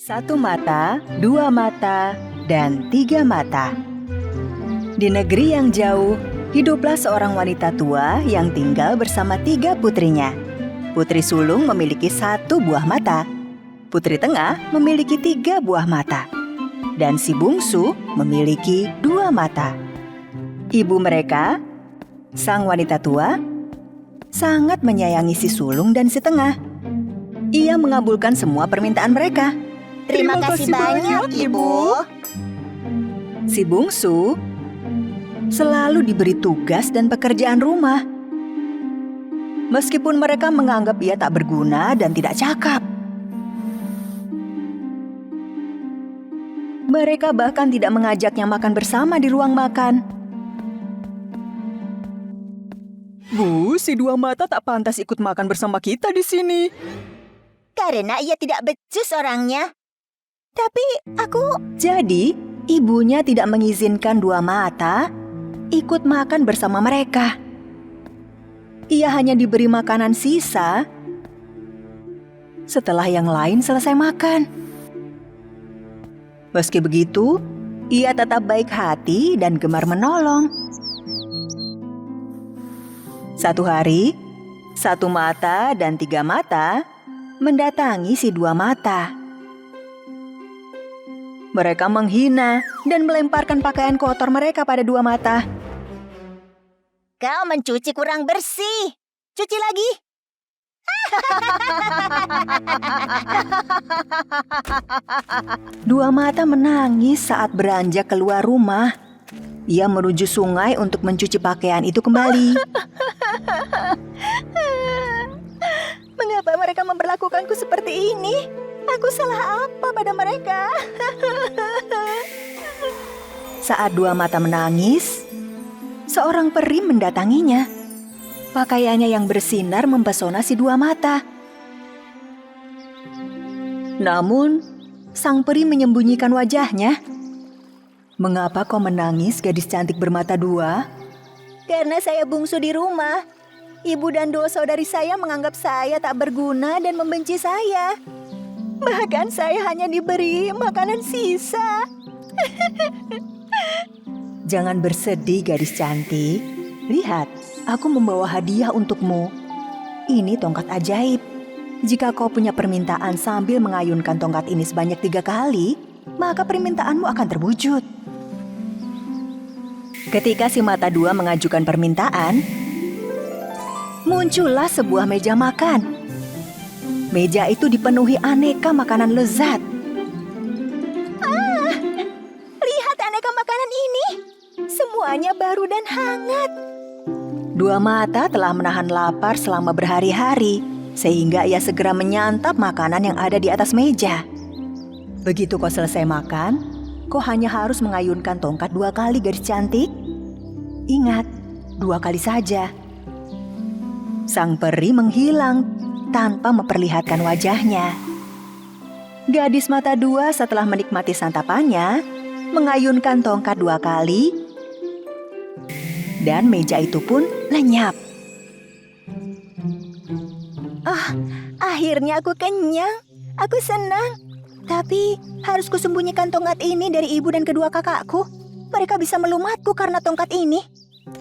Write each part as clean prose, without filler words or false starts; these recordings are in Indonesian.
Satu mata, dua mata, dan tiga mata. Di negeri yang jauh, hiduplah seorang wanita tua yang tinggal bersama tiga putrinya. Putri sulung memiliki satu buah mata, putri tengah memiliki tiga buah mata, dan si bungsu memiliki dua mata. Ibu mereka, sang wanita tua, sangat menyayangi si sulung dan si tengah. Ia mengabulkan semua permintaan mereka. Terima kasih banyak, Ibu. Si bungsu selalu diberi tugas dan pekerjaan rumah. Meskipun mereka menganggap ia tak berguna dan tidak cakap. Mereka bahkan tidak mengajaknya makan bersama di ruang makan. Bu, si dua mata tak pantas ikut makan bersama kita di sini. Karena ia tidak becus orangnya. Tapi Jadi, ibunya tidak mengizinkan dua mata ikut makan bersama mereka. Ia hanya diberi makanan sisa setelah yang lain selesai makan. Meski begitu, ia tetap baik hati dan gemar menolong. Satu hari, satu mata dan tiga mata mendatangi si dua mata. Mereka menghina dan melemparkan pakaian kotor mereka pada dua mata. kau mencuci kurang bersih. Cuci lagi. Dua mata menangis saat beranjak keluar rumah. Ia menuju sungai untuk mencuci pakaian itu kembali. Mengapa mereka memperlakukanku seperti ini? Aku salah apa pada mereka? Saat dua mata menangis, seorang peri mendatanginya. Pakaiannya yang bersinar mempesona si dua mata. Namun, sang peri menyembunyikan wajahnya. Mengapa kau menangis, gadis cantik bermata dua? Karena saya bungsu di rumah. Ibu dan dua saudari saya menganggap saya tak berguna dan membenci saya. Bahkan saya hanya diberi makanan sisa. Jangan bersedih, gadis cantik. Lihat, aku membawa hadiah untukmu. Ini tongkat ajaib. Jika kau punya permintaan sambil mengayunkan tongkat ini sebanyak 3 kali, maka permintaanmu akan terwujud. Ketika si mata dua mengajukan permintaan, muncullah sebuah meja makan. Meja itu dipenuhi aneka makanan lezat. Lihat aneka makanan ini. Semuanya baru dan hangat. Dua mata telah menahan lapar selama berhari-hari, sehingga ia segera menyantap makanan yang ada di atas meja. Begitu kau selesai makan, kau hanya harus mengayunkan tongkat 2 kali, gadis cantik. Ingat, 2 kali saja. Sang peri menghilang tanpa memperlihatkan wajahnya. Gadis mata dua setelah menikmati santapannya, mengayunkan tongkat 2 kali, dan meja itu pun lenyap. Akhirnya aku kenyang. Aku senang. Tapi harus kusembunyikan tongkat ini dari ibu dan kedua kakakku. Mereka bisa melumatku karena tongkat ini.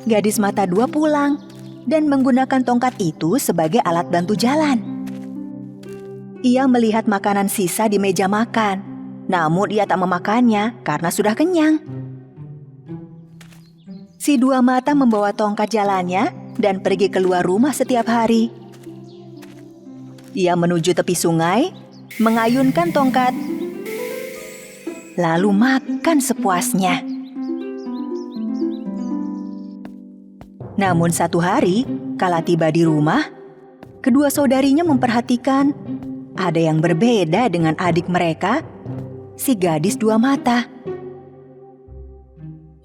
Gadis mata dua pulang dan menggunakan tongkat itu sebagai alat bantu jalan. Ia melihat makanan sisa di meja makan, namun ia tak memakannya karena sudah kenyang. Si dua mata membawa tongkat jalannya dan pergi keluar rumah setiap hari. Ia menuju tepi sungai, mengayunkan tongkat, lalu makan sepuasnya. Namun satu hari, kala tiba di rumah, kedua saudarinya memperhatikan ada yang berbeda dengan adik mereka, si gadis dua mata.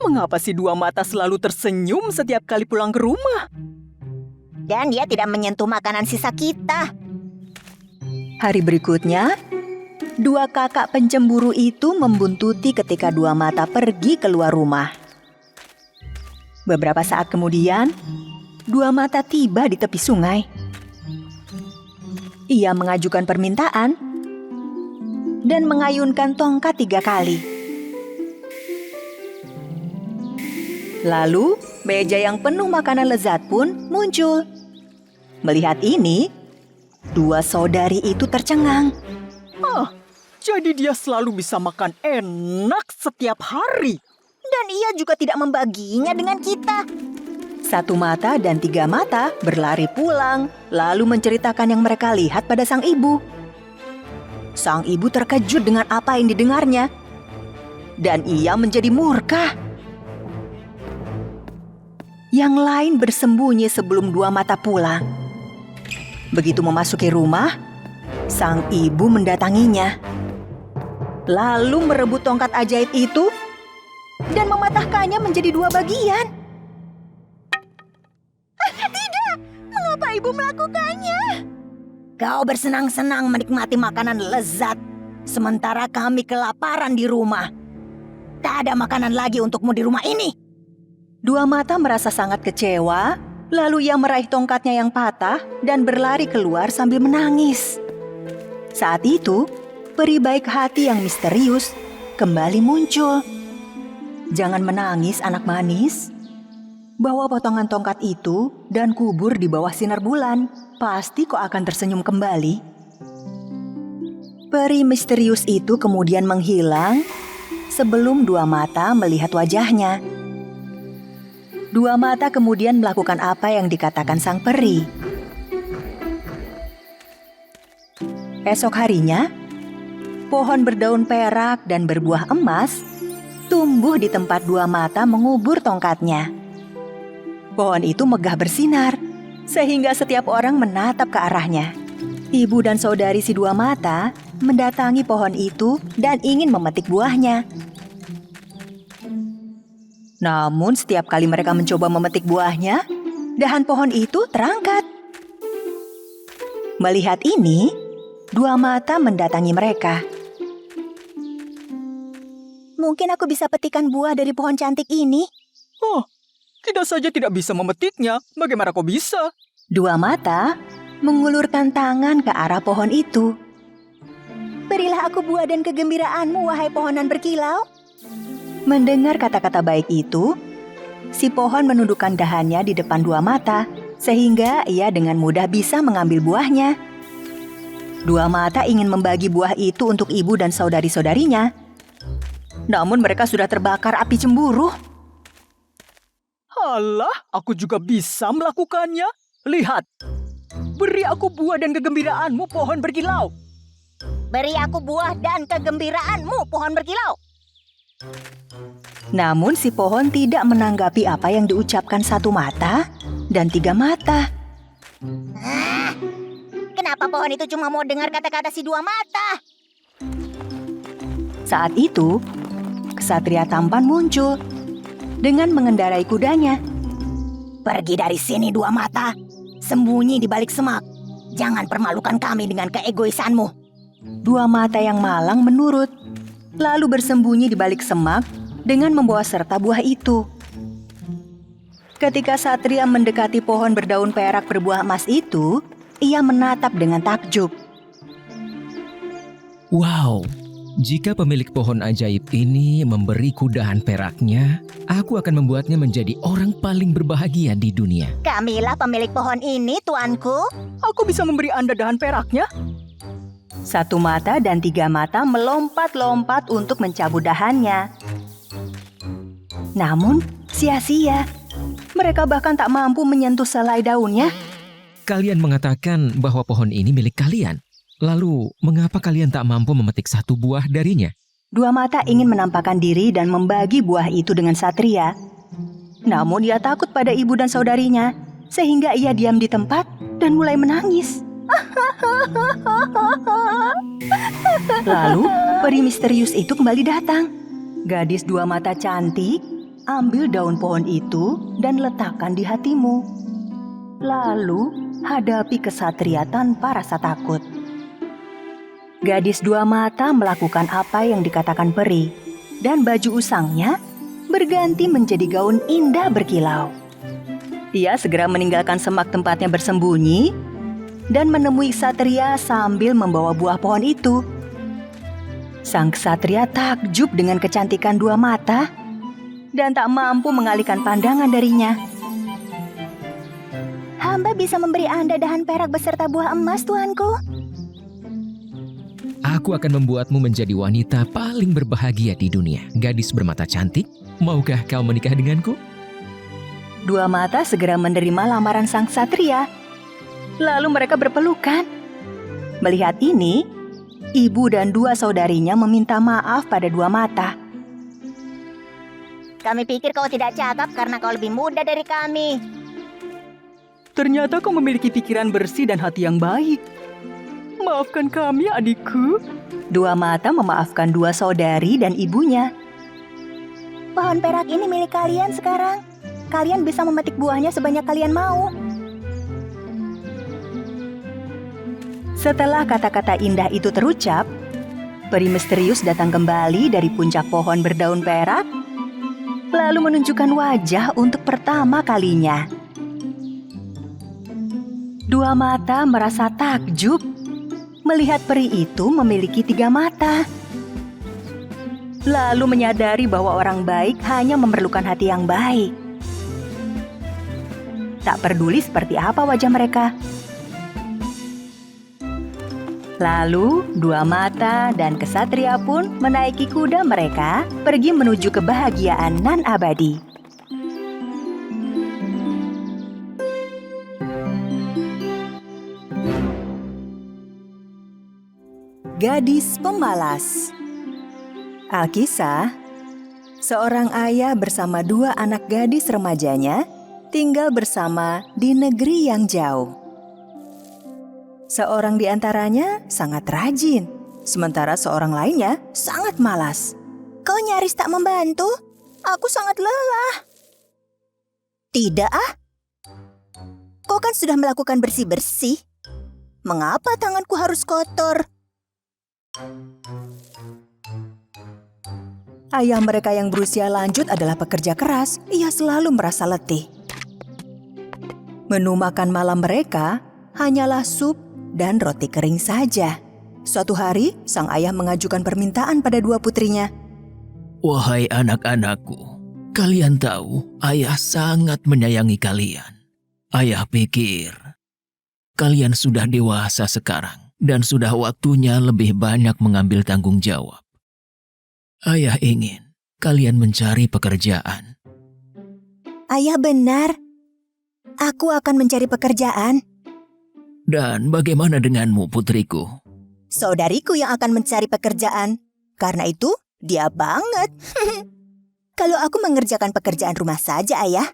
Mengapa si dua mata selalu tersenyum setiap kali pulang ke rumah? Dan dia tidak menyentuh makanan sisa kita. Hari berikutnya, dua kakak pencemburu itu membuntuti ketika dua mata pergi keluar rumah. Beberapa saat kemudian, dua mata tiba di tepi sungai. Ia mengajukan permintaan. dan mengayunkan tongkat 3 kali. Lalu, meja yang penuh makanan lezat pun muncul. Melihat ini, 2 saudari itu tercengang. Jadi dia selalu bisa makan enak setiap hari. Dan ia juga tidak membaginya dengan kita. 1 mata dan 3 mata berlari pulang, lalu menceritakan yang mereka lihat pada sang ibu. Sang ibu terkejut dengan apa yang didengarnya, dan ia menjadi murka. Yang lain bersembunyi sebelum 2 mata pulang. Begitu memasuki rumah, sang ibu mendatanginya, lalu merebut tongkat ajaib itu dan mematahkannya menjadi 2 bagian. Tidak, mengapa ibu melakukannya? Kau bersenang-senang menikmati makanan lezat, sementara kami kelaparan di rumah. Tak ada makanan lagi untukmu di rumah ini. 2 mata merasa sangat kecewa, lalu ia meraih tongkatnya yang patah dan berlari keluar sambil menangis. Saat itu, peri baik hati yang misterius kembali muncul. Jangan menangis, anak manis. Bawa potongan tongkat itu dan kubur di bawah sinar bulan. Pasti kau akan tersenyum kembali. Peri misterius itu kemudian menghilang sebelum 2 mata melihat wajahnya. 2 mata kemudian melakukan apa yang dikatakan sang peri. Esok harinya, pohon berdaun perak dan berbuah emas tumbuh di tempat 2 mata mengubur tongkatnya. Pohon itu megah bersinar, sehingga setiap orang menatap ke arahnya. Ibu dan saudari si 2 mata mendatangi pohon itu dan ingin memetik buahnya. Namun setiap kali mereka mencoba memetik buahnya, dahan pohon itu terangkat. Melihat ini, 2 mata mendatangi mereka. Mungkin aku bisa petikan buah dari pohon cantik ini. Kita saja tidak bisa memetiknya. Bagaimana kau bisa? 2 mata mengulurkan tangan ke arah pohon itu. Berilah aku buah dan kegembiraanmu, wahai pohonan berkilau. Mendengar kata-kata baik itu, si pohon menundukkan dahannya di depan 2 mata, sehingga ia dengan mudah bisa mengambil buahnya. 2 mata ingin membagi buah itu untuk ibu dan saudari-saudarinya. Namun mereka sudah terbakar api cemburu. Alah, aku juga bisa melakukannya. Lihat, beri aku buah dan kegembiraanmu, pohon berkilau. Beri aku buah dan kegembiraanmu, pohon berkilau. Namun si pohon tidak menanggapi apa yang diucapkan 1 mata dan 3 mata. Kenapa pohon itu cuma mau dengar kata-kata si 2 mata? Saat itu, kesatria tampan muncul dengan mengendarai kudanya. Pergi dari sini 2 mata, sembunyi di balik semak. Jangan permalukan kami dengan keegoisanmu. 2 mata yang malang menurut, lalu bersembunyi di balik semak dengan membawa serta buah itu. Ketika satria mendekati pohon berdaun perak berbuah emas itu, ia menatap dengan takjub. Wow, jika pemilik pohon ajaib ini memberiku dahan peraknya, aku akan membuatnya menjadi orang paling berbahagia di dunia. Kamilah pemilik pohon ini, tuanku. Aku bisa memberi Anda dahan peraknya. 1 mata dan 3 mata melompat-lompat untuk mencabut dahannya. Namun, sia-sia. Mereka bahkan tak mampu menyentuh selai daunnya. Kalian mengatakan bahwa pohon ini milik kalian. Lalu, mengapa kalian tak mampu memetik 1 buah darinya? 2 mata ingin menampakkan diri dan membagi buah itu dengan satria. Namun ia takut pada ibu dan saudarinya, sehingga ia diam di tempat dan mulai menangis. Lalu, peri misterius itu kembali datang. Gadis 2 mata cantik, ambil daun pohon itu dan letakkan di hatimu. Lalu, hadapi kesatria tanpa rasa takut. Gadis 2 mata melakukan apa yang dikatakan peri, dan baju usangnya berganti menjadi gaun indah berkilau. Ia segera meninggalkan semak tempatnya bersembunyi dan menemui satria sambil membawa buah pohon itu. Sang ksatria takjub dengan kecantikan dua mata dan tak mampu mengalihkan pandangan darinya. Hamba bisa memberi Anda dahan perak beserta buah emas, tuanku. Aku akan membuatmu menjadi wanita paling berbahagia di dunia. Gadis bermata cantik, maukah kau menikah denganku? Dua mata segera menerima lamaran sang ksatria. Lalu mereka berpelukan. Melihat ini, ibu dan dua saudarinya meminta maaf pada dua mata. Kami pikir kau tidak cakap karena kau lebih muda dari kami. Ternyata kau memiliki pikiran bersih dan hati yang baik. Maafkan kami, adikku. Dua mata memaafkan dua saudari dan ibunya. Pohon perak ini milik kalian sekarang. Kalian bisa memetik buahnya sebanyak kalian mau. Setelah kata-kata indah itu terucap, peri misterius datang kembali dari puncak pohon berdaun perak, lalu menunjukkan wajah untuk pertama kalinya. Dua mata merasa takjub melihat peri itu memiliki 3 mata. Lalu menyadari bahwa orang baik hanya memerlukan hati yang baik. Tak peduli seperti apa wajah mereka. Lalu, dua mata dan ksatria pun menaiki kuda mereka pergi menuju kebahagiaan nan abadi. Gadis pemalas. Alkisah, seorang ayah bersama 2 anak gadis remajanya tinggal bersama di negeri yang jauh. Seorang di antaranya sangat rajin, sementara seorang lainnya sangat malas. Kau nyaris tak membantu? Aku sangat lelah. Tidak ah. Kau kan sudah melakukan bersih-bersih. Mengapa tanganku harus kotor? Ayah mereka yang berusia lanjut adalah pekerja keras. Ia selalu merasa letih. Menu makan malam mereka hanyalah sup dan roti kering saja. Suatu hari, sang ayah mengajukan permintaan pada 2 putrinya. Wahai anak-anakku, kalian tahu ayah sangat menyayangi kalian. Ayah pikir kalian sudah dewasa sekarang dan sudah waktunya lebih banyak mengambil tanggung jawab. Ayah ingin kalian mencari pekerjaan. Ayah benar. Aku akan mencari pekerjaan. Dan bagaimana denganmu, putriku? Saudariku yang akan mencari pekerjaan. Karena itu, dia banget. Kalau aku mengerjakan pekerjaan rumah saja, ayah.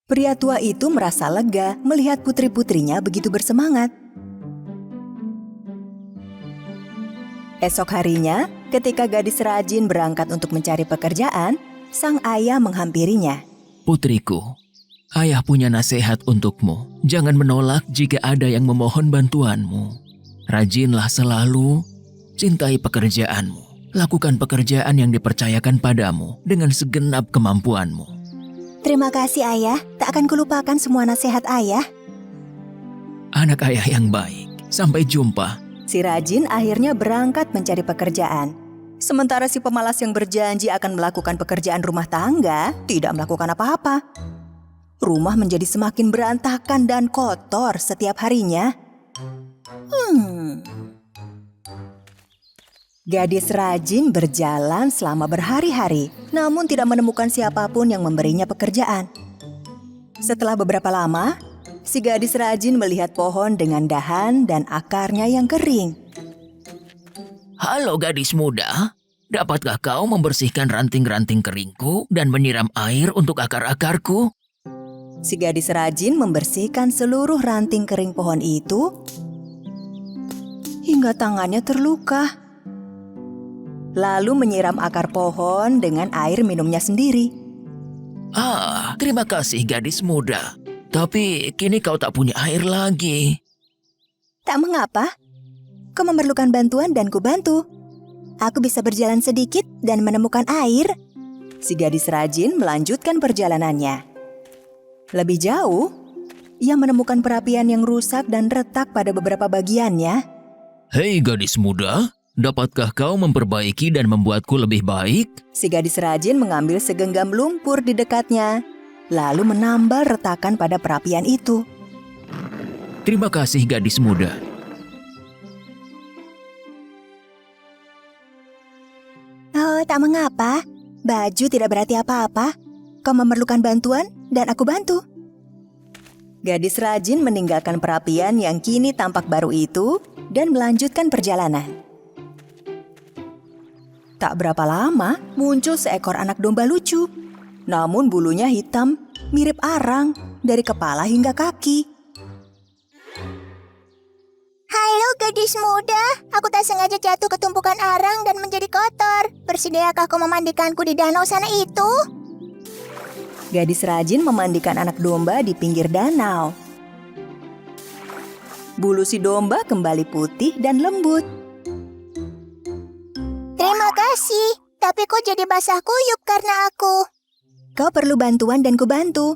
Pria tua itu merasa lega melihat putri-putrinya begitu bersemangat. Esok harinya, ketika gadis rajin berangkat untuk mencari pekerjaan, sang ayah menghampirinya. Putriku, ayah punya nasihat untukmu. Jangan menolak jika ada yang memohon bantuanmu. Rajinlah selalu, cintai pekerjaanmu. Lakukan pekerjaan yang dipercayakan padamu dengan segenap kemampuanmu. Terima kasih, ayah. Tak akan kulupakan semua nasihat ayah. Anak ayah yang baik, sampai jumpa. Si rajin akhirnya berangkat mencari pekerjaan. Sementara si pemalas yang berjanji akan melakukan pekerjaan rumah tangga tidak melakukan apa-apa. Rumah menjadi semakin berantakan dan kotor setiap harinya. Gadis rajin berjalan selama berhari-hari, namun tidak menemukan siapapun yang memberinya pekerjaan. Setelah beberapa lama, si gadis rajin melihat pohon dengan dahan dan akarnya yang kering. Halo gadis muda, dapatkah kau membersihkan ranting-ranting keringku dan menyiram air untuk akar-akarku? Si gadis rajin membersihkan seluruh ranting kering pohon itu hingga tangannya terluka. Lalu menyiram akar pohon dengan air minumnya sendiri. Terima kasih gadis muda. Tapi kini kau tak punya air lagi. Tak mengapa. Kau memerlukan bantuan dan kubantu. Aku bisa berjalan sedikit dan menemukan air. Si gadis rajin melanjutkan perjalanannya. Lebih jauh, ia menemukan perapian yang rusak dan retak pada beberapa bagiannya. Hei gadis muda, dapatkah kau memperbaiki dan membuatku lebih baik? Si gadis rajin mengambil segenggam lumpur di dekatnya, lalu menambal retakan pada perapian itu. Terima kasih gadis muda. Oh, tak mengapa. Baju tidak berarti apa-apa. Kau memerlukan bantuan dan aku bantu. Gadis rajin meninggalkan perapian yang kini tampak baru itu dan melanjutkan perjalanan. Tak berapa lama muncul seekor anak domba lucu. Namun bulunya hitam, mirip arang dari kepala hingga kaki. Halo gadis muda, aku tak sengaja jatuh ke tumpukan arang dan menjadi kotor. Bersediakah kau memandikanku di danau sana itu? Gadis rajin memandikan anak domba di pinggir danau. Bulu si domba kembali putih dan lembut. Terima kasih, tapi kau jadi basah kuyup karena aku. Kau perlu bantuan dan kubantu.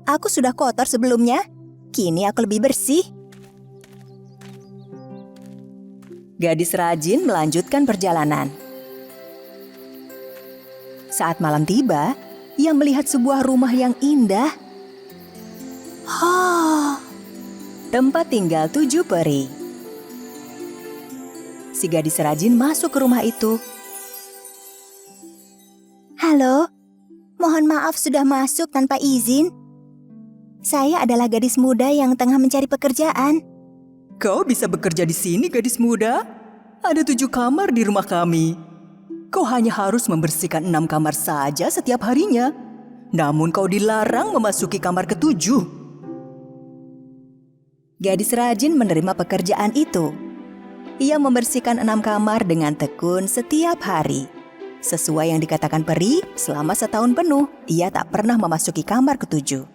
Aku sudah kotor sebelumnya, kini aku lebih bersih. Gadis rajin melanjutkan perjalanan. Saat malam tiba, ia melihat sebuah rumah yang indah. Tempat tinggal 7 peri. Si gadis rajin masuk ke rumah itu. Halo, mohon maaf sudah masuk tanpa izin. Saya adalah gadis muda yang tengah mencari pekerjaan. Kau bisa bekerja di sini, gadis muda? Ada 7 kamar di rumah kami. Kau hanya harus membersihkan 6 kamar saja setiap harinya. Namun kau dilarang memasuki kamar ke-7. Gadis rajin menerima pekerjaan itu. Ia membersihkan 6 kamar dengan tekun setiap hari. Sesuai yang dikatakan peri, selama setahun penuh, ia tak pernah memasuki kamar ke-7.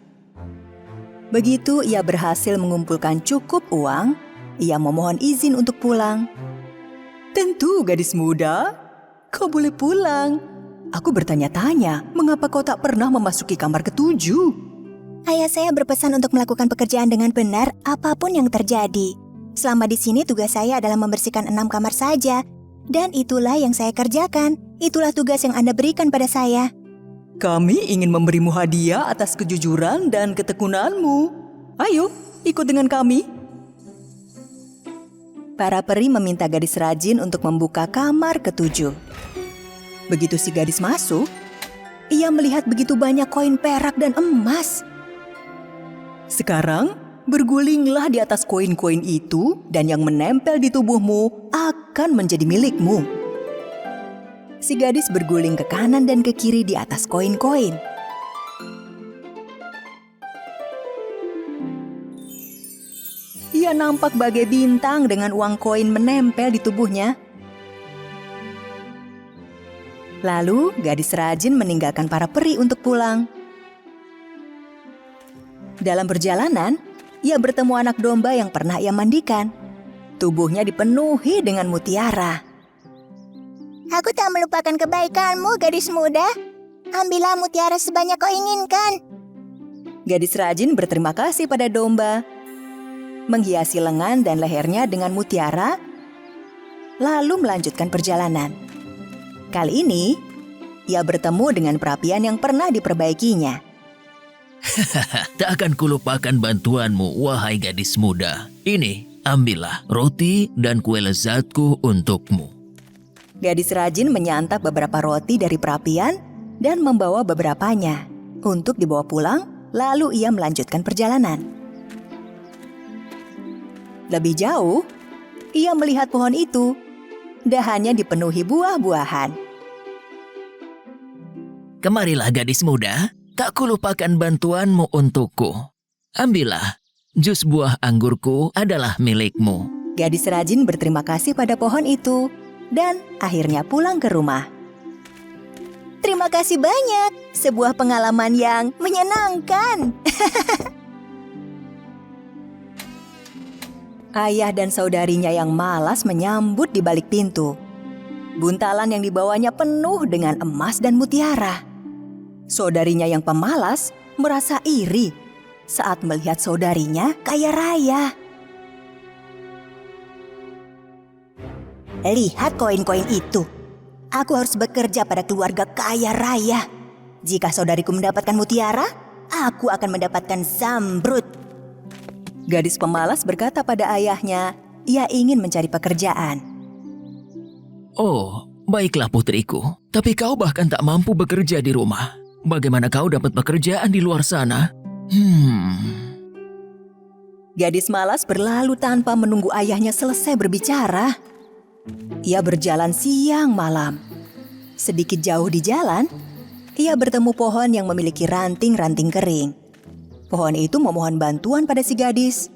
Begitu ia berhasil mengumpulkan cukup uang, ia memohon izin untuk pulang. Tentu, gadis muda. Kau boleh pulang. Aku bertanya-tanya, mengapa kau tak pernah memasuki kamar ke-7? Ayah saya berpesan untuk melakukan pekerjaan dengan benar apapun yang terjadi. Selama di sini tugas saya adalah membersihkan 6 kamar saja. Dan itulah yang saya kerjakan. Itulah tugas yang Anda berikan pada saya. Kami ingin memberimu hadiah atas kejujuran dan ketekunanmu. Ayo, ikut dengan kami. Para peri meminta gadis rajin untuk membuka kamar ke-7. Begitu si gadis masuk, ia melihat begitu banyak koin perak dan emas. Sekarang, bergulinglah di atas koin-koin itu dan yang menempel di tubuhmu akan menjadi milikmu. Si gadis berguling ke kanan dan ke kiri di atas koin-koin. Ia nampak bagai bintang dengan uang koin menempel di tubuhnya. Lalu, gadis rajin meninggalkan para peri untuk pulang. Dalam perjalanan, ia bertemu anak domba yang pernah ia mandikan. Tubuhnya dipenuhi dengan mutiara. Aku tak melupakan kebaikanmu, gadis muda. Ambillah mutiara sebanyak kau inginkan. Gadis rajin berterima kasih pada domba, menghiasi lengan dan lehernya dengan mutiara, lalu melanjutkan perjalanan. Kali ini, ia bertemu dengan perapian yang pernah diperbaikinya. Tak akan kulupakan bantuanmu, wahai gadis muda. Ini, ambillah roti dan kue lezatku untukmu. Gadis rajin menyantap beberapa roti dari perapian dan membawa beberapanya untuk dibawa pulang, lalu ia melanjutkan perjalanan. Lebih jauh, ia melihat pohon itu. Dahannya dipenuhi buah-buahan. Kemarilah gadis muda, tak kulupakan bantuanmu untukku. Ambillah, jus buah anggurku adalah milikmu. Gadis rajin berterima kasih pada pohon itu dan akhirnya pulang ke rumah. Terima kasih banyak, sebuah pengalaman yang menyenangkan. Ayah dan saudarinya yang malas menyambut di balik pintu. Buntalan yang dibawanya penuh dengan emas dan mutiara. Saudarinya yang pemalas merasa iri saat melihat saudarinya kaya raya. Lihat koin-koin itu. Aku harus bekerja pada keluarga kaya raya. Jika saudariku mendapatkan mutiara, aku akan mendapatkan zamrud. Gadis pemalas berkata pada ayahnya, ia ingin mencari pekerjaan. Oh, baiklah putriku. Tapi kau bahkan tak mampu bekerja di rumah. Bagaimana kau dapat pekerjaan di luar sana? Gadis malas berlalu tanpa menunggu ayahnya selesai berbicara. Ia berjalan siang malam. Sedikit jauh di jalan, ia bertemu pohon yang memiliki ranting-ranting kering. Pohon itu memohon bantuan pada si gadis.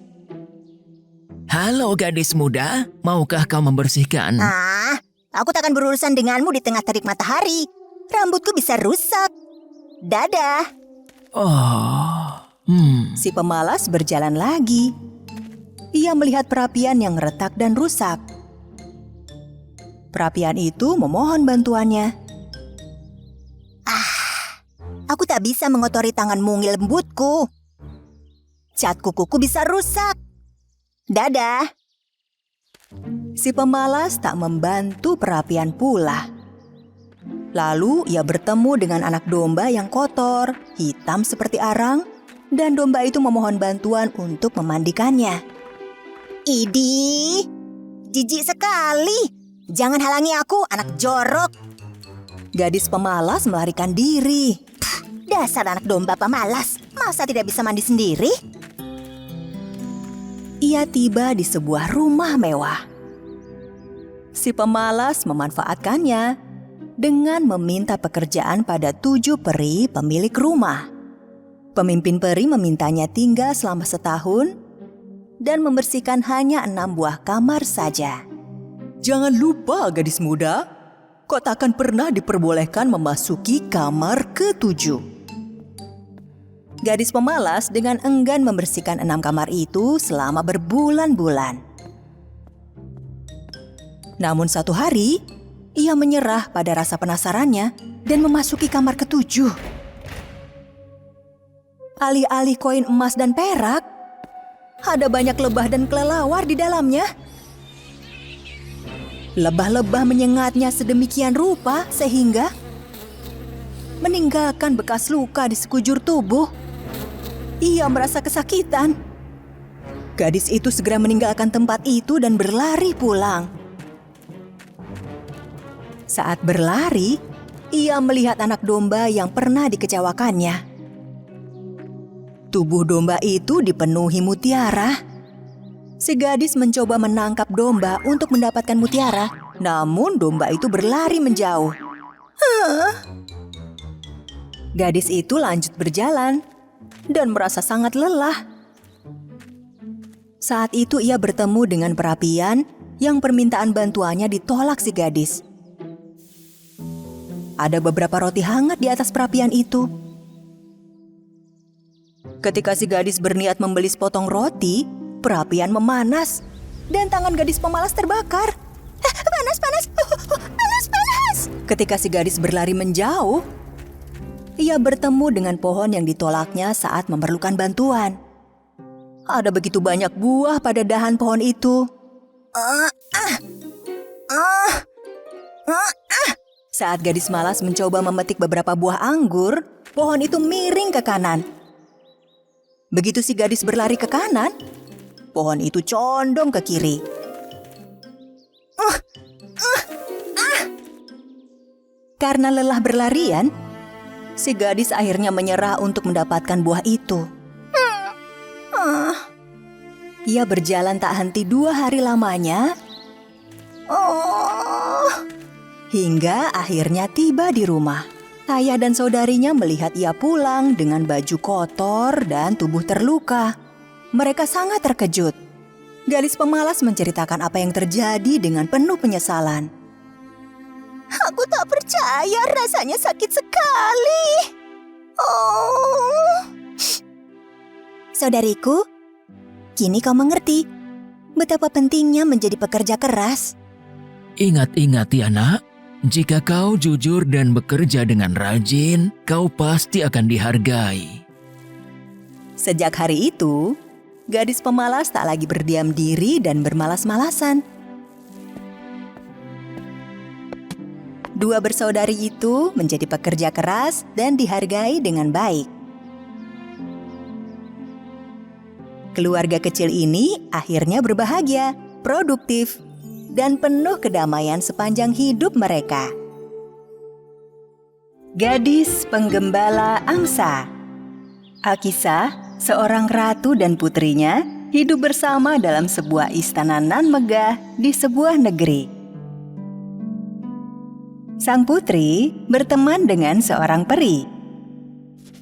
Halo gadis muda, maukah kau membersihkan? Aku takkan berurusan denganmu di tengah terik matahari. Rambutku bisa rusak. Dadah. Si pemalas berjalan lagi. Ia melihat perapian yang retak dan rusak. Perapian itu memohon bantuannya. Aku tak bisa mengotori tangan mungil lembutku. Cat kukuku bisa rusak. Dadah. Si pemalas tak membantu perapian pula. Lalu ia bertemu dengan anak domba yang kotor, hitam seperti arang, dan domba itu memohon bantuan untuk memandikannya. Idih, jijik sekali. Jangan halangi aku, anak jorok. Gadis pemalas melarikan diri. Dasar anak domba pemalas, masa tidak bisa mandi sendiri? Ia tiba di sebuah rumah mewah. Si pemalas memanfaatkannya dengan meminta pekerjaan pada 7 peri pemilik rumah. Pemimpin peri memintanya tinggal selama setahun dan membersihkan hanya 6 buah kamar saja. Jangan lupa gadis muda, kau takkan pernah diperbolehkan memasuki kamar ke-7. Gadis pemalas dengan enggan membersihkan 6 kamar itu selama berbulan-bulan. Namun satu hari, ia menyerah pada rasa penasarannya dan memasuki kamar ke-7. Alih-alih koin emas dan perak, ada banyak lebah dan kelelawar di dalamnya. Lebah-lebah menyengatnya sedemikian rupa sehingga meninggalkan bekas luka di sekujur tubuh. Ia merasa kesakitan. Gadis itu segera meninggalkan tempat itu dan berlari pulang. Saat berlari, ia melihat anak domba yang pernah dikecewakannya. Tubuh domba itu dipenuhi mutiara. Si gadis mencoba menangkap domba untuk mendapatkan mutiara, namun domba itu berlari menjauh. Gadis itu lanjut berjalan dan merasa sangat lelah. Saat itu ia bertemu dengan perapian yang permintaan bantuannya ditolak si gadis. Ada beberapa roti hangat di atas perapian itu. Ketika si gadis berniat membeli sepotong roti, perapian memanas dan tangan gadis pemalas terbakar. Panas, panas, panas, panas. Ketika si gadis berlari menjauh, ia bertemu dengan pohon yang ditolaknya saat memerlukan bantuan. Ada begitu banyak buah pada dahan pohon itu. Saat gadis malas mencoba memetik beberapa buah anggur, pohon itu miring ke kanan. Begitu si gadis berlari ke kanan, pohon itu condong ke kiri. Karena lelah berlarian, si gadis akhirnya menyerah untuk mendapatkan buah itu. Ia berjalan tak henti 2 hari lamanya, hingga akhirnya tiba di rumah. Ayah dan saudarinya melihat ia pulang dengan baju kotor dan tubuh terluka. Mereka sangat terkejut. Gadis pemalas menceritakan apa yang terjadi dengan penuh penyesalan. Aku tak percaya, rasanya sakit sekali. Saudariku, kini kau mengerti betapa pentingnya menjadi pekerja keras. Ingat-ingat ya nak, jika kau jujur dan bekerja dengan rajin, kau pasti akan dihargai. Sejak hari itu, gadis pemalas tak lagi berdiam diri dan bermalas-malasan. Dua bersaudari itu menjadi pekerja keras dan dihargai dengan baik. Keluarga kecil ini akhirnya berbahagia, produktif, dan penuh kedamaian sepanjang hidup mereka. Gadis Penggembala Angsa. Alkisah, seorang ratu dan putrinya hidup bersama dalam sebuah istana nan megah di sebuah negeri. Sang putri berteman dengan seorang peri.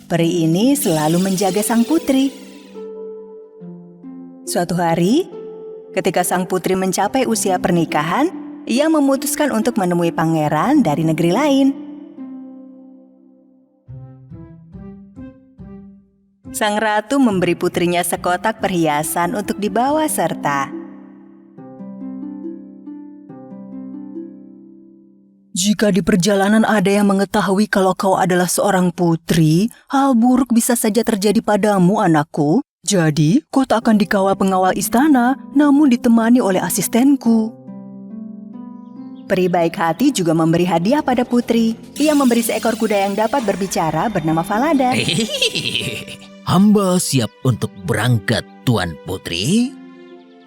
Peri ini selalu menjaga sang putri. Suatu hari, ketika sang putri mencapai usia pernikahan, ia memutuskan untuk menemui pangeran dari negeri lain. Sang ratu memberi putrinya sekotak perhiasan untuk dibawa serta. Jika di perjalanan ada yang mengetahui kalau kau adalah seorang putri, hal buruk bisa saja terjadi padamu, anakku. Jadi, kau tak akan dikawal pengawal istana, namun ditemani oleh asistenku. Peri baik hati juga memberi hadiah pada putri. Ia memberi seekor kuda yang dapat berbicara bernama Falada. Hamba siap untuk berangkat, Tuan Putri.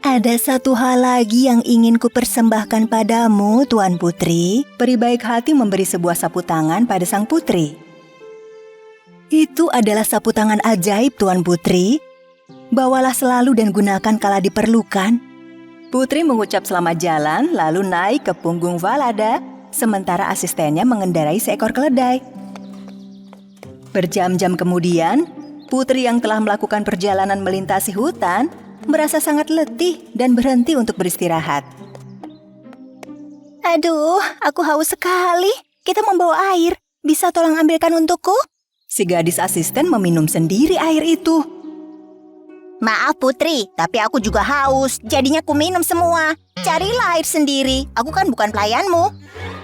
Ada satu hal lagi yang ingin kupersembahkan padamu, Tuan Putri. Peri baik hati memberi sebuah sapu tangan pada sang putri. Itu adalah sapu tangan ajaib, Tuan Putri. Bawalah selalu dan gunakan kala diperlukan. Putri mengucap selamat jalan lalu naik ke punggung Falada, sementara asistennya mengendarai seekor keledai. Berjam-jam kemudian, putri yang telah melakukan perjalanan melintasi hutan merasa sangat letih dan berhenti untuk beristirahat. Aduh, aku haus sekali. Kita membawa air. Bisa tolong ambilkan untukku? Si gadis asisten meminum sendiri air itu. Maaf Putri, tapi aku juga haus. Jadinya ku minum semua. Carilah air sendiri. Aku kan bukan pelayanmu.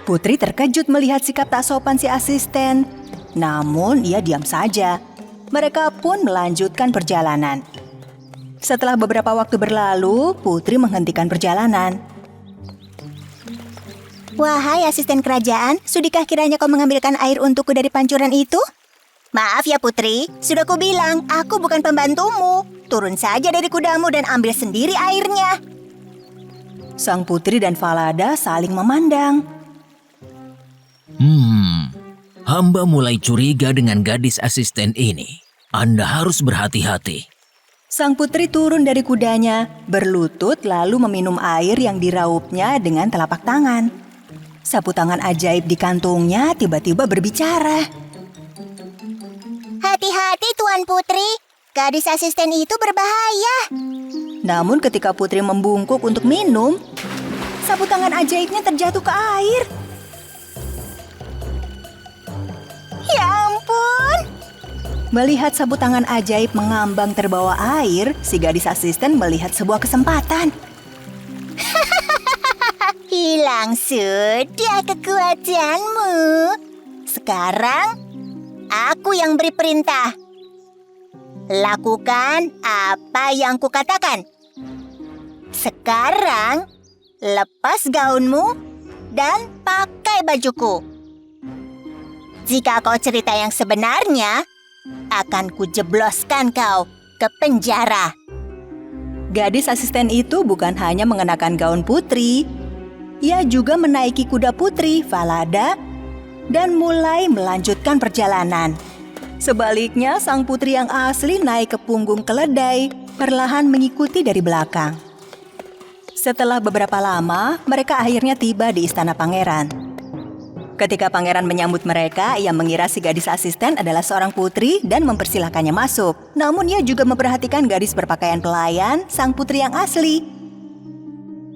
Putri terkejut melihat sikap tak sopan si asisten. Namun ia diam saja. Mereka pun melanjutkan perjalanan. Setelah beberapa waktu berlalu, Putri menghentikan perjalanan. Wahai asisten kerajaan, sudikah kiranya kau mengambilkan air untukku dari pancuran itu? Maaf ya Putri, sudah kubilang aku bukan pembantumu. Turun saja dari kudamu dan ambil sendiri airnya. Sang putri dan Falada saling memandang. Hamba mulai curiga dengan gadis asisten ini. Anda harus berhati-hati. Sang putri turun dari kudanya, berlutut lalu meminum air yang diraupnya dengan telapak tangan. Sapu tangan ajaib di kantungnya tiba-tiba berbicara. Hati-hati Tuan Putri, gadis asisten itu berbahaya. Namun ketika putri membungkuk untuk minum, sapu tangan ajaibnya terjatuh ke air. Ya ampun. Melihat sapu tangan ajaib mengambang terbawa air, si gadis asisten melihat sebuah kesempatan. Hilang sudah kekuatanmu. Sekarang, aku yang beri perintah. Lakukan apa yang kukatakan. Sekarang, lepas gaunmu dan pakai bajuku. Jika kau cerita yang sebenarnya, akan kujebloskan kau ke penjara. Gadis asisten itu bukan hanya mengenakan gaun putri, ia juga menaiki kuda putri, Falada, dan mulai melanjutkan perjalanan. Sebaliknya, sang putri yang asli naik ke punggung keledai, perlahan mengikuti dari belakang. Setelah beberapa lama, mereka akhirnya tiba di istana pangeran. Ketika pangeran menyambut mereka, ia mengira si gadis asisten adalah seorang putri dan mempersilahkannya masuk. Namun ia juga memperhatikan gadis berpakaian pelayan, sang putri yang asli.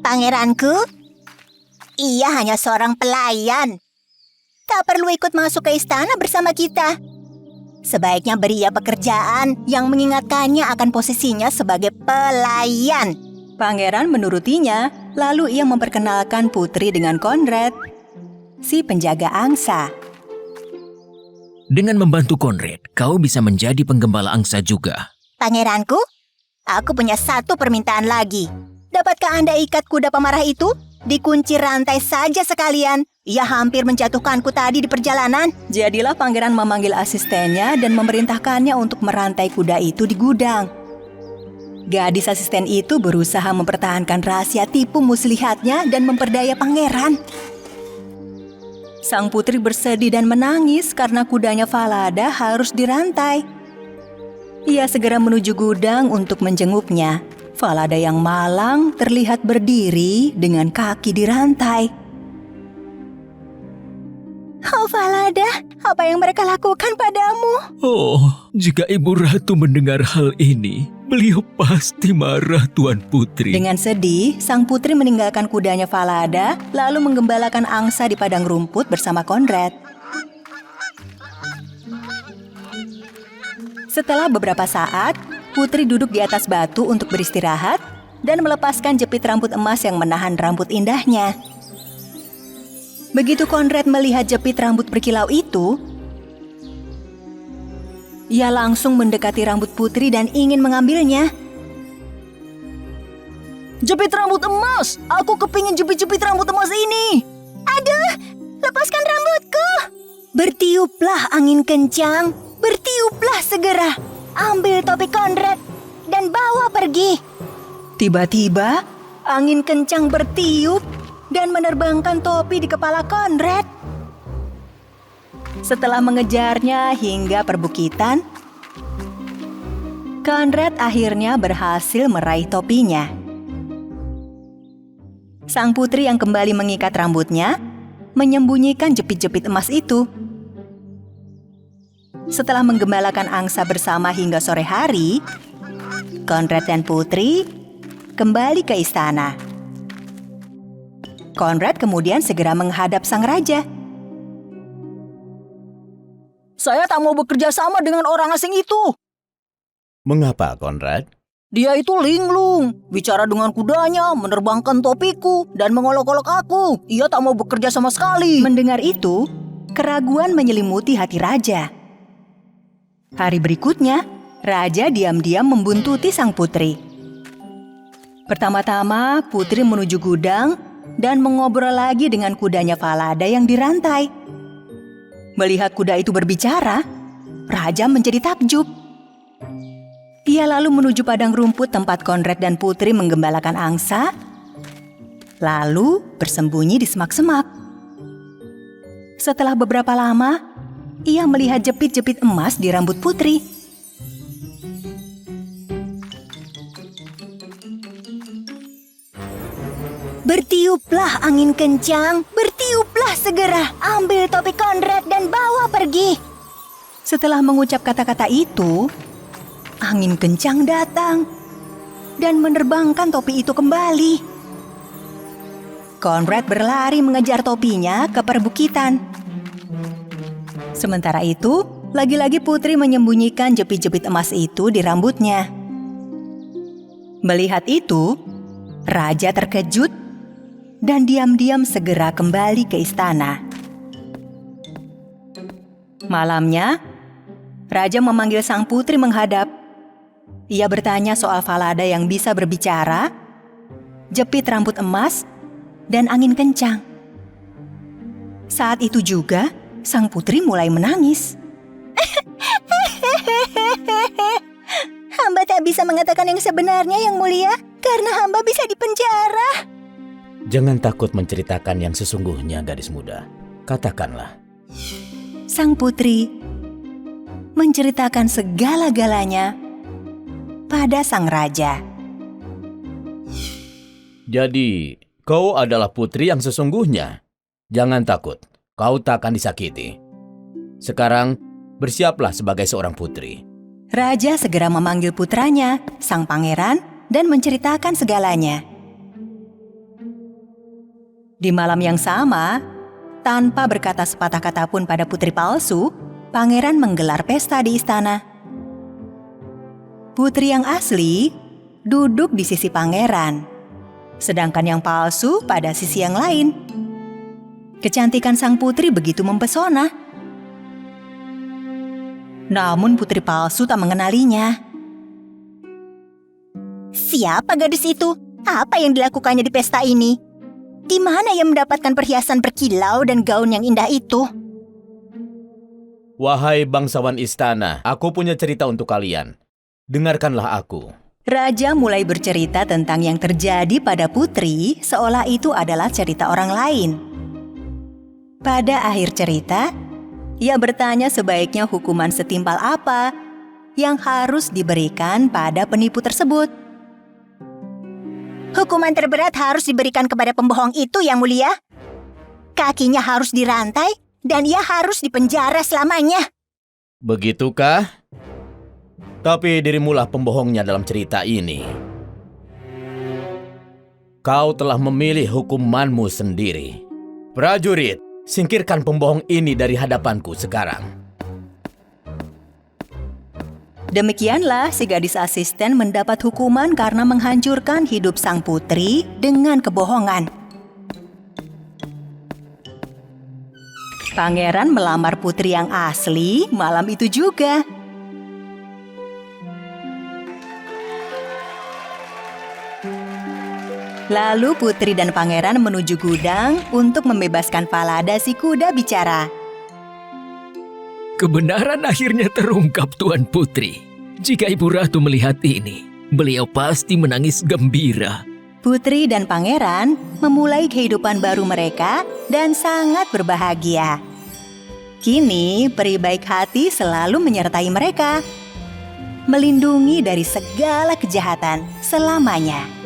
Pangeranku, ia hanya seorang pelayan. Tak perlu ikut masuk ke istana bersama kita. Sebaiknya beri ia pekerjaan yang mengingatkannya akan posisinya sebagai pelayan. Pangeran menurutinya, lalu ia memperkenalkan putri dengan Conrad, si penjaga angsa. Dengan membantu Conrad, kau bisa menjadi penggembala angsa juga. Pangeranku, aku punya satu permintaan lagi. Dapatkah Anda ikat kuda pemarah itu? Dikunci rantai saja sekalian, Ia hampir menjatuhkanku tadi di perjalanan. Jadilah pangeran memanggil asistennya dan memerintahkannya untuk merantai kuda itu di gudang. Gadis asisten itu berusaha mempertahankan rahasia tipu muslihatnya dan memperdaya pangeran. Sang putri bersedih dan menangis karena kudanya Falada harus dirantai. Ia segera menuju gudang untuk menjenguknya. Falada yang malang terlihat berdiri dengan kaki dirantai. Oh Falada, apa yang mereka lakukan padamu? Oh, jika Ibu Ratu mendengar hal ini, beliau pasti marah, Tuan Putri. Dengan sedih, sang putri meninggalkan kudanya Falada, lalu menggembalakan angsa di padang rumput bersama Conrad. Setelah beberapa saat, putri duduk di atas batu untuk beristirahat dan melepaskan jepit rambut emas yang menahan rambut indahnya. Begitu Conrad melihat jepit rambut berkilau itu, ia langsung mendekati rambut putri dan ingin mengambilnya. Jepit rambut emas! Aku kepingin jepit-jepit rambut emas ini! Aduh, lepaskan rambutku! Bertiuplah angin kencang, bertiuplah segera. Ambil topi Conrad dan bawa pergi. Tiba-tiba, angin kencang bertiup dan menerbangkan topi di kepala Conrad. Setelah mengejarnya hingga perbukitan, Conrad akhirnya berhasil meraih topinya. Sang putri yang kembali mengikat rambutnya, menyembunyikan jepit-jepit emas itu. Setelah menggembalakan angsa bersama hingga sore hari, Conrad dan putri kembali ke istana. Conrad kemudian segera menghadap sang raja. Saya tak mau bekerja sama dengan orang asing itu. Mengapa, Conrad? Dia itu linglung, bicara dengan kudanya, menerbangkan topiku, dan mengolok-olok aku. Ia tak mau bekerja sama sekali. Mendengar itu, keraguan menyelimuti hati raja. Hari berikutnya, raja diam-diam membuntuti sang putri. Pertama-tama, putri menuju gudang dan mengobrol lagi dengan kudanya Falada yang dirantai. Melihat kuda itu berbicara, raja menjadi takjub. Ia lalu menuju padang rumput tempat Conrad dan putri menggembalakan angsa, lalu bersembunyi di semak-semak. Setelah beberapa lama, ia melihat jepit-jepit emas di rambut putri. Bertiuplah angin kencang, bertiuplah segera. Ambil topi Conrad dan bawa pergi. Setelah mengucap kata-kata itu, angin kencang datang dan menerbangkan topi itu kembali. Conrad berlari mengejar topinya ke perbukitan. Sementara itu, lagi-lagi putri menyembunyikan jepit-jepit emas itu di rambutnya. Melihat itu, raja terkejut dan diam-diam segera kembali ke istana. Malamnya, raja memanggil sang putri menghadap. Ia bertanya soal Falada yang bisa berbicara, jepit rambut emas, dan angin kencang. Saat itu juga, sang putri mulai menangis. Hamba tak bisa mengatakan yang sebenarnya, Yang Mulia, karena hamba bisa dipenjara. Jangan takut menceritakan yang sesungguhnya, gadis muda. Katakanlah. Sang putri menceritakan segala-galanya pada sang raja. Jadi, kau adalah putri yang sesungguhnya. Jangan takut, kau tak akan disakiti. Sekarang, bersiaplah sebagai seorang putri. Raja segera memanggil putranya, sang pangeran, dan menceritakan segalanya. Di malam yang sama, tanpa berkata sepatah kata pun pada putri palsu, pangeran menggelar pesta di istana. Putri yang asli duduk di sisi pangeran, sedangkan yang palsu pada sisi yang lain. Kecantikan sang putri begitu mempesona. Namun putri palsu tak mengenalinya. Siapa gadis itu? Apa yang dilakukannya di pesta ini? Di mana ia mendapatkan perhiasan berkilau dan gaun yang indah itu? Wahai bangsawan istana, aku punya cerita untuk kalian. Dengarkanlah aku. Raja mulai bercerita tentang yang terjadi pada putri seolah itu adalah cerita orang lain. Pada akhir cerita, ia bertanya sebaiknya hukuman setimpal apa yang harus diberikan pada penipu tersebut. Hukuman terberat harus diberikan kepada pembohong itu, Yang Mulia. Kakinya harus dirantai dan ia harus dipenjara selamanya. Begitukah? Tapi dirimulah pembohongnya dalam cerita ini. Kau telah memilih hukumanmu sendiri. Prajurit, singkirkan pembohong ini dari hadapanku sekarang. Demikianlah si gadis asisten mendapat hukuman karena menghancurkan hidup sang putri dengan kebohongan. Pangeran melamar putri yang asli malam itu juga. Lalu putri dan pangeran menuju gudang untuk membebaskan Falada si kuda bicara. Kebenaran akhirnya terungkap, Tuan Putri. Jika Ibu Ratu melihat ini, beliau pasti menangis gembira. Putri dan pangeran memulai kehidupan baru mereka dan sangat berbahagia. Kini peri baik hati selalu menyertai mereka, melindungi dari segala kejahatan selamanya.